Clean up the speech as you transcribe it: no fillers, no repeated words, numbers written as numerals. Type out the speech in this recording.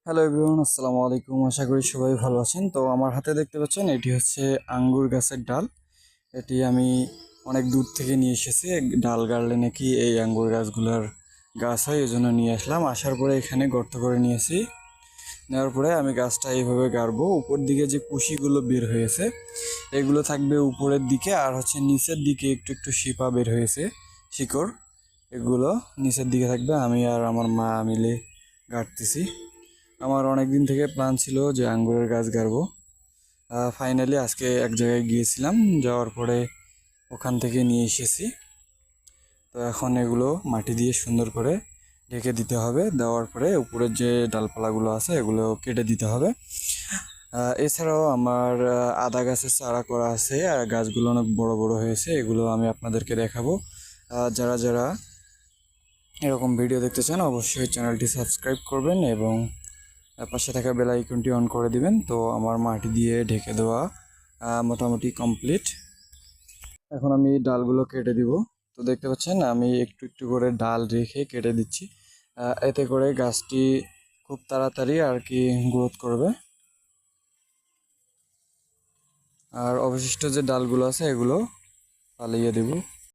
Hello everyone, আসসালামু আলাইকুম। আশা করি সবাই ভালো আছেন। তো আমার হাতে দেখতে পাচ্ছেন এটি হচ্ছে আঙ্গুর গাছের ডাল। এটি আমি অনেক দূর থেকে নিয়ে এসেছি। ডাল গাড়লে নাকি এই আঙ্গুর গাছগুলোর গাছ হয়, এই জন্য নিয়ে আসলাম। আসার পরে এখানে গর্ত করে নিয়েছি। নেওয়ার পরে আমি গাছটা এইভাবে গাড়বো। উপর দিকে যে কুশিগুলো বের হয়েছে এগুলো থাকবে উপরের দিকে, আর হচ্ছে নিচের দিকে একটু একটু শিপা বের হয়েছে, শিকড়, এগুলো নিচের দিকে থাকবে। আমি আর আমার মা মিলে গাড়তেছি। আমার অনেক দিন থেকে প্ল্যান ছিল যে আঙ্গুরের গাছ গাড়বো। ফাইনালি আজকে এক জায়গায় গিয়েছিলাম, যাওয়ার পরে ওখান থেকে নিয়ে এসেছি। তো এখন এগুলো মাটি দিয়ে সুন্দর করে ঢেকে দিতে হবে। দেওয়ার পরে উপরের যে ডালপালাগুলো আছে এগুলো কেটে দিতে হবে। এছাড়াও আমার আদা গাছের চারা করা আছে, আর গাছগুলো অনেক বড় বড় হয়েছে, এগুলো আমি আপনাদেরকে দেখাবো। যারা যারা এরকম ভিডিও দেখতে চান অবশ্যই চ্যানেলটি সাবস্ক্রাইব করবেন এবং পাশে থাকা বেল আইকনটি অন করে দিবেন। তো আমার মাটি দিয়ে ঢেকে দেওয়া মোটামুটি কমপ্লিট। এখন আমি ডালগুলো কেটে দিব। তো দেখতে পাচ্ছেন আমি একটু একটু করে ডাল রেখে কেটে দিচ্ছি। এতে করে গাছটি খুব তাড়াতাড়ি আর কি গ্রোথ করবে। আর অবশিষ্ট যে ডালগুলো আছে এগুলো পালিয়ে দেব।